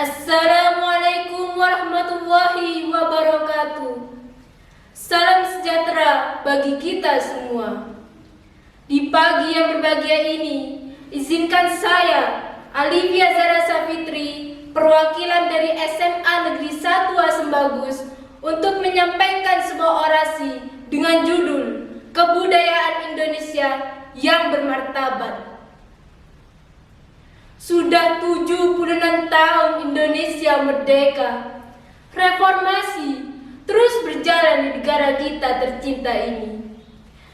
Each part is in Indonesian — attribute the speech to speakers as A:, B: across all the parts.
A: Assalamualaikum warahmatullahi wabarakatuh. Salam sejahtera bagi kita semua. Di pagi yang berbahagia ini, izinkan saya, Alivia Zara Safitri, perwakilan dari SMA Negeri 1 Asem Bagus, untuk menyampaikan sebuah orasi dengan judul Kebudayaan Indonesia yang Bermartabat. Sudah 76 tahun Indonesia merdeka. Reformasi terus berjalan di negara kita tercinta ini.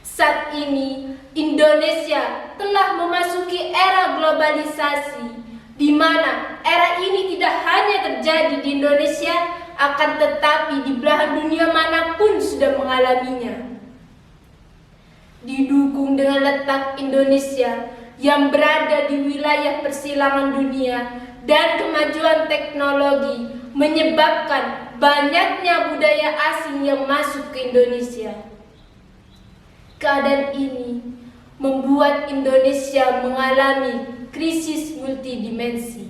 A: Saat ini Indonesia telah memasuki era globalisasi, di mana era ini tidak hanya terjadi di Indonesia, akan tetapi di belahan dunia manapun sudah mengalaminya. Didukung dengan letak Indonesia yang berada di wilayah persilangan dunia dan kemajuan teknologi menyebabkan banyaknya budaya asing yang masuk ke Indonesia. Keadaan ini membuat Indonesia mengalami krisis multidimensi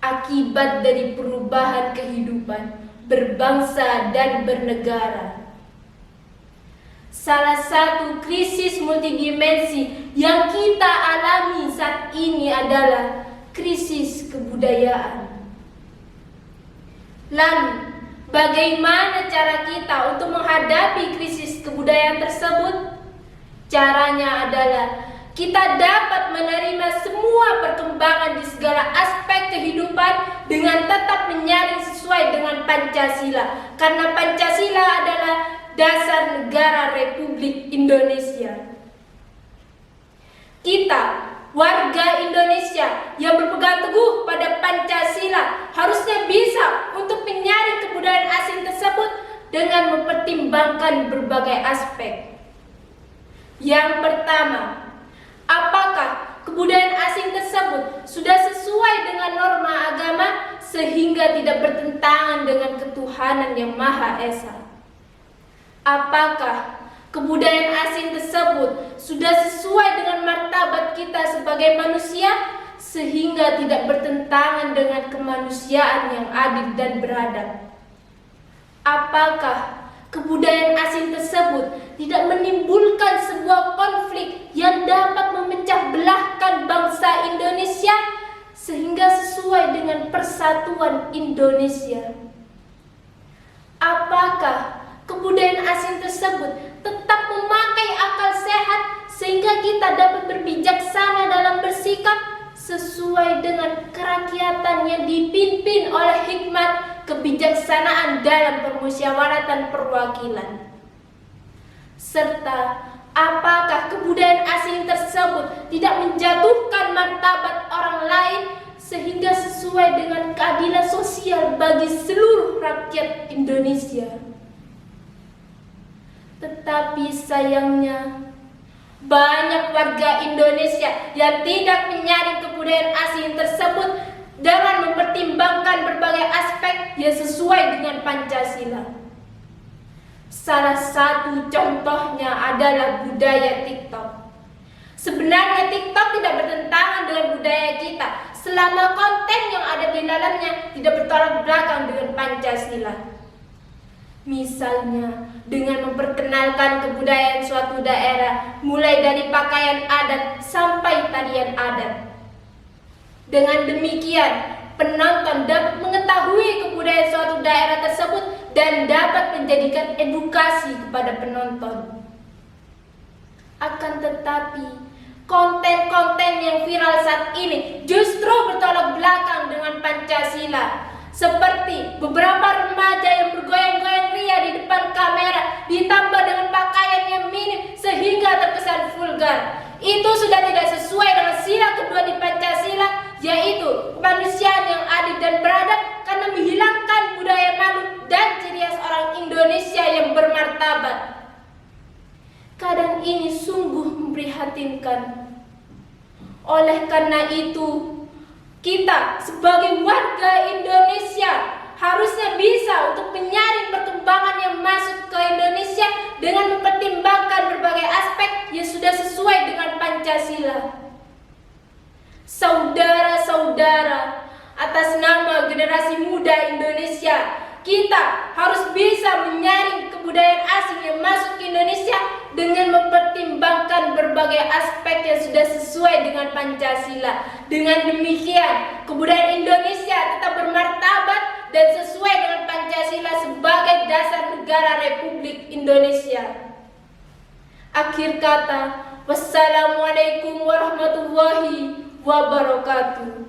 A: akibat dari perubahan kehidupan berbangsa dan bernegara. Salah satu krisis multidimensi yang kita alami saat ini adalah krisis kebudayaan. Lalu, bagaimana cara kita untuk menghadapi krisis kebudayaan tersebut? Caranya adalah kita dapat menerima semua perkembangan di segala aspek kehidupan dengan tetap menyaring sesuai dengan Pancasila, karena Pancasila adalah dasar negara Republik Indonesia. Kita, warga Indonesia yang berpegang teguh pada Pancasila, harusnya bisa untuk menyaring kebudayaan asing tersebut dengan mempertimbangkan berbagai aspek. Yang pertama, apakah kebudayaan asing tersebut sudah sesuai dengan norma agama sehingga tidak bertentangan dengan ketuhanan yang Maha Esa? Apakah kebudayaan asing tersebut sudah sesuai dengan martabat kita sebagai manusia sehingga tidak bertentangan dengan kemanusiaan yang adil dan beradab? Apakah kebudayaan asing tersebut tidak menimbulkan sebuah konflik yang dapat memecah belahkan bangsa Indonesia sehingga sesuai dengan persatuan Indonesia? Apakah kebudayaan asing tersebut tetap memakai akal sehat sehingga kita dapat berbijaksana dalam bersikap sesuai dengan kerakyatan yang dipimpin oleh hikmat kebijaksanaan dalam permusyawaratan perwakilan? Serta apakah kebudayaan asing tersebut tidak menjatuhkan martabat orang lain sehingga sesuai dengan keadilan sosial bagi seluruh rakyat Indonesia? Tetapi sayangnya, banyak warga Indonesia yang tidak menyaring kebudayaan asing tersebut dengan mempertimbangkan berbagai aspek yang sesuai dengan Pancasila. Salah satu contohnya adalah budaya TikTok. Sebenarnya TikTok tidak bertentangan dengan budaya kita selama konten yang ada di dalamnya tidak bertolak belakang dengan Pancasila. Misalnya, dengan memperkenalkan kebudayaan suatu daerah, mulai dari pakaian adat sampai tarian adat. Dengan demikian, penonton dapat mengetahui kebudayaan suatu daerah tersebut dan dapat menjadikan edukasi kepada penonton. Akan tetapi, konten-konten yang viral saat ini justru bertolak belakang dengan Pancasila. Seperti beberapa remaja yang bergoyang-goyang ria di depan kamera ditambah dengan pakaian yang minim sehingga terkesan vulgar. Itu sudah tidak sesuai dengan sila kedua di Pancasila, yaitu kemanusiaan yang adil dan beradab, karena menghilangkan budaya malu dan ciri khas orang Indonesia yang bermartabat. Keadaan ini sungguh memprihatinkan. Oleh karena itu, kita sebagai warga Indonesia harusnya bisa untuk menyaring perkembangan yang masuk ke Indonesia dengan mempertimbangkan berbagai aspek yang sudah sesuai dengan Pancasila. Saudara-saudara, atas nama generasi muda Indonesia. Kita harus bisa menyaring kebudayaan asing yang masuk ke Indonesia dengan mempertimbangkan berbagai aspek yang sudah sesuai dengan Pancasila. Dengan demikian, kebudayaan Indonesia tetap bermartabat dan sesuai dengan Pancasila sebagai dasar negara Republik Indonesia. Akhir kata, wassalamualaikum warahmatullahi wabarakatuh.